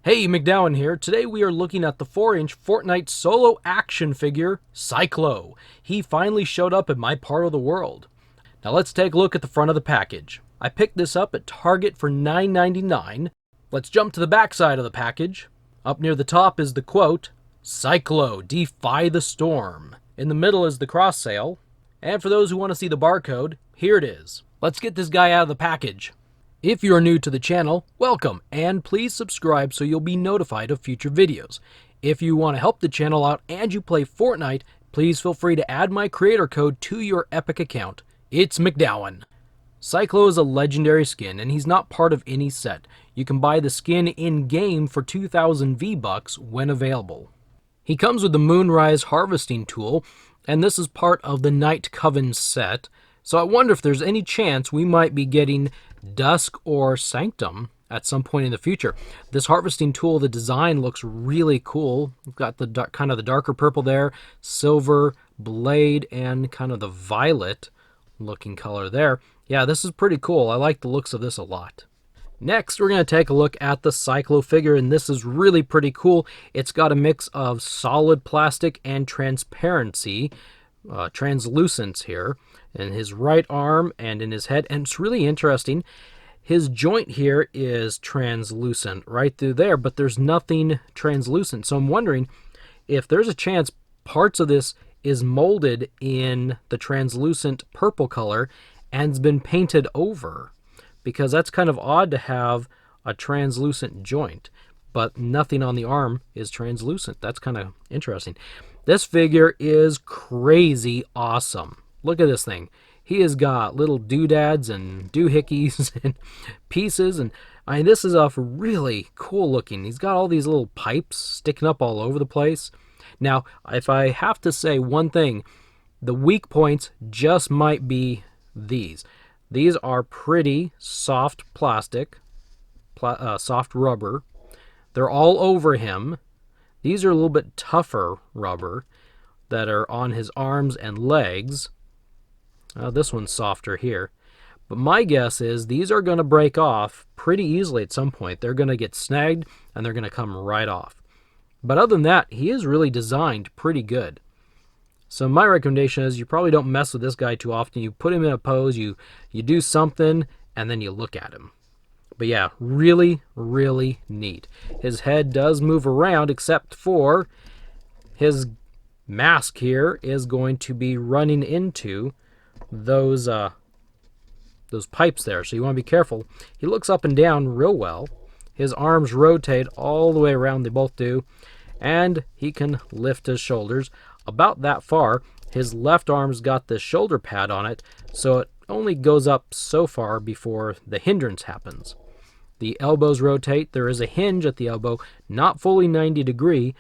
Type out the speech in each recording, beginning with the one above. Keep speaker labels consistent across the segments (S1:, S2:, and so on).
S1: Hey, MacDowin here. Today we are looking at the 4-inch Fortnite solo action figure, Cyclo. He finally showed up in my part of the world. Now let's take a look at the front of the package. I picked this up at Target for $9.99. Let's jump to the back side of the package. Up near the top is the quote, "Cyclo, defy the storm." In the middle is the cross sale. And for those who want to see the barcode, here it is. Let's get this guy out of the package. If you are new to the channel, welcome, and please subscribe so you'll be notified of future videos. If you want to help the channel out and you play Fortnite, please feel free to add my creator code to your Epic account. It's MacDowin. Cyclo is a legendary skin, and he's not part of any set. You can buy the skin in-game for 2,000 V-Bucks when available. He comes with the Moonrise harvesting tool, and this is part of the Night Coven set, so I wonder if there's any chance we might be getting Dusk or Sanctum at some point in the future. This harvesting tool, the design looks really cool. We've got the kind of the darker purple there, silver blade, and kind of the violet looking color there. Yeah, this is pretty cool. I like the looks of this a lot. Next, we're going to take a look at the Cyclo figure, and this is really pretty cool. It's got a mix of solid plastic and transparency, translucence here, in his right arm and in his head. And it's really interesting. His joint here is translucent right through there, but there's nothing translucent. So I'm wondering if there's a chance parts of this is molded in the translucent purple color and's been painted over, because that's kind of odd to have a translucent joint, but nothing on the arm is translucent. That's kind of interesting. This figure is crazy awesome. Look at this thing. He has got little doodads and doohickeys and pieces, and this is really cool looking. He's got all these little pipes sticking up all over the place. Now, if I have to say one thing, the weak points just might be these. These are pretty soft plastic, soft rubber. They're all over him. These are a little bit tougher rubber that are on his arms and legs. This one's softer here. But my guess is these are going to break off pretty easily at some point. They're going to get snagged and they're going to come right off. But other than that, he is really designed pretty good. So my recommendation is you probably don't mess with this guy too often. You put him in a pose, you do something, and then you look at him. But yeah, really, really neat. His head does move around, except for his mask here is going to be running into those pipes there, so you want to be careful. He looks up and down real well. His arms rotate all the way around, they both do, and he can lift his shoulders about that far. His left arm's got the shoulder pad on it, so it only goes up so far before the hindrance happens. The elbows rotate. There is a hinge at the elbow, not fully 90 degree,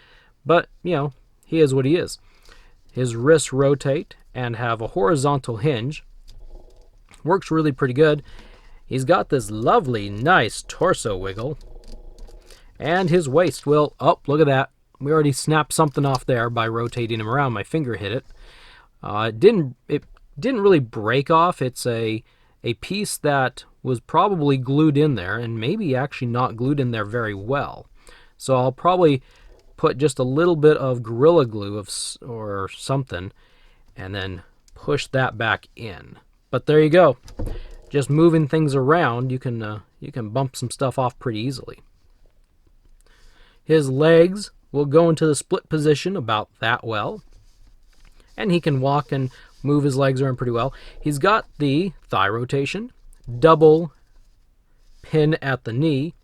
S1: but he is what he is. His wrists rotate and have a horizontal hinge. Works really pretty good. He's got this lovely, nice torso wiggle. And his waist will, oh, look at that. We already snapped something off there by rotating him around. My finger hit it. It didn't really break off. It's a piece that was probably glued in there, and maybe actually not glued in there very well. So I'll probably put just a little bit of Gorilla Glue or something, and then push that back in. But there you go. Just moving things around, you can bump some stuff off pretty easily. His legs will go into the split position about that well, and he can walk and move his legs around pretty well. He's got the thigh rotation, double pin at the knee,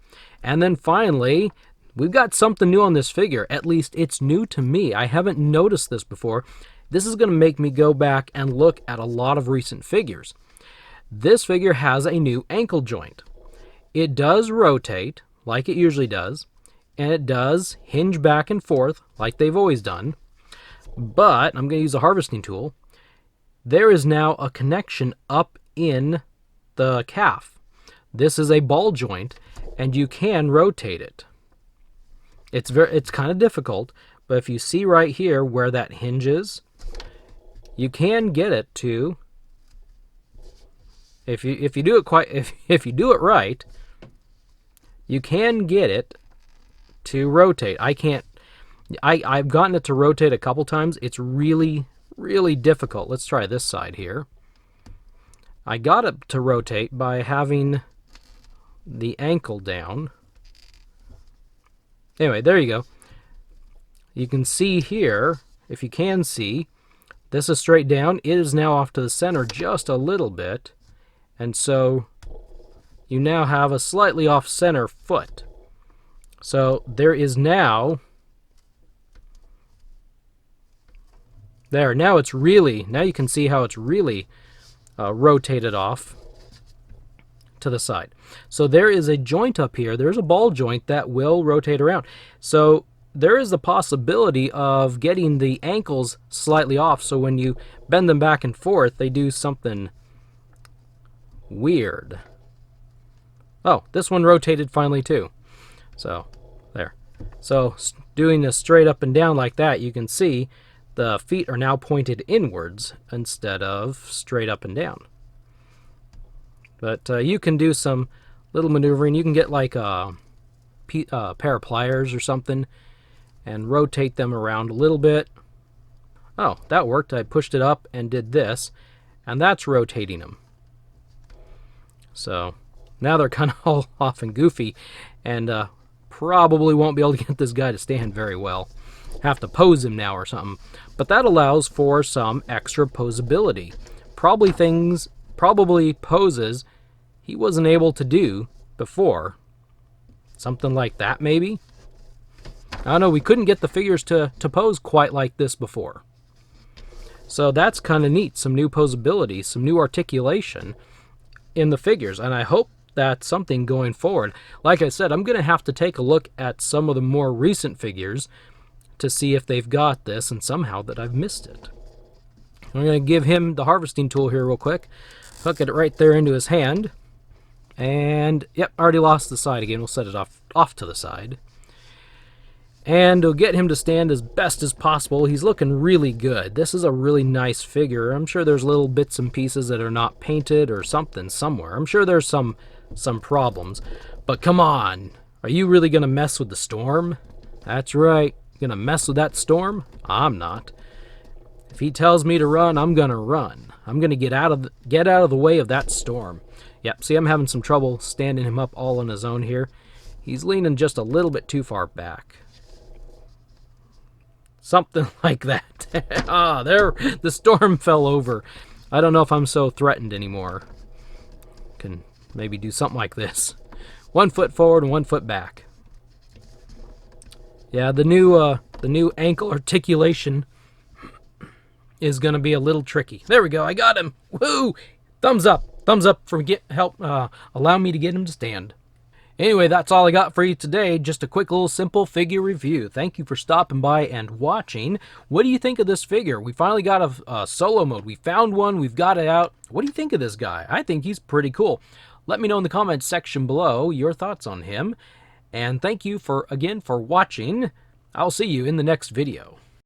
S1: and then finally, we've got something new on this figure. At least it's new to me. I haven't noticed this before. This is going to make me go back and look at a lot of recent figures. This figure has a new ankle joint. It does rotate like it usually does, and it does hinge back and forth like they've always done. But I'm going to use a harvesting tool. There is now a connection up in the calf. This is a ball joint, and you can rotate it. It's kind of difficult, but if you see right here where that hinge is, you can get it to, if you do it right, you can get it to rotate. I've gotten it to rotate a couple times. It's really, really difficult. Let's try this side here. I got it to rotate by having the ankle down. Anyway, there you go. You can see here, if you can see, this is straight down. It is now off to the center just a little bit. And so you now have a slightly off center foot. So there is now, now it's really, now you can see how it's really rotated off to the side. So there is a joint up here. There's a ball joint that will rotate around. So there is the possibility of getting the ankles slightly off, so when you bend them back and forth, they do something weird. Oh, this one rotated finally too. So, there. So, doing this straight up and down like that, you can see the feet are now pointed inwards instead of straight up and down. But you can do some little maneuvering. You can get like a pair of pliers or something and rotate them around a little bit. Oh, that worked. I pushed it up and did this, and that's rotating them. So now they're kind of all off and goofy, and probably won't be able to get this guy to stand very well. Have to pose him now or something. But that allows for some extra posability. Probably poses he wasn't able to do before. Something like that, maybe? I don't know, we couldn't get the figures to pose quite like this before. So that's kind of neat. Some new posability, some new articulation in the figures. And I hope that's something going forward. Like I said, I'm going to have to take a look at some of the more recent figures to see if they've got this and somehow that I've missed it. I'm going to give him the harvesting tool here real quick. Hook it right there into his hand. And, yep, already lost the side again. We'll set it off to the side. And we'll get him to stand as best as possible. He's looking really good. This is a really nice figure. I'm sure there's little bits and pieces that are not painted or something somewhere. I'm sure there's some problems. But come on. Are you really going to mess with the storm? That's right. Going to mess with that storm? I'm not. If he tells me to run, I'm going to run. I'm going to get out of the way of that storm. Yep, see, I'm having some trouble standing him up all on his own here. He's leaning just a little bit too far back. Something like that. There, the storm fell over. I don't know if I'm so threatened anymore. Can maybe do something like this. 1 foot forward and 1 foot back. Yeah, the new ankle articulation is going to be a little tricky. There we go. I got him. Woo! Thumbs up. Thumbs up for allow me to get him to stand. Anyway, that's all I got for you today. Just a quick little simple figure review. Thank you for stopping by and watching. What do you think of this figure? We finally got a solo mode. We found one. We've got it out. What do you think of this guy? I think he's pretty cool. Let me know in the comments section below your thoughts on him. And thank you again for watching. I'll see you in the next video.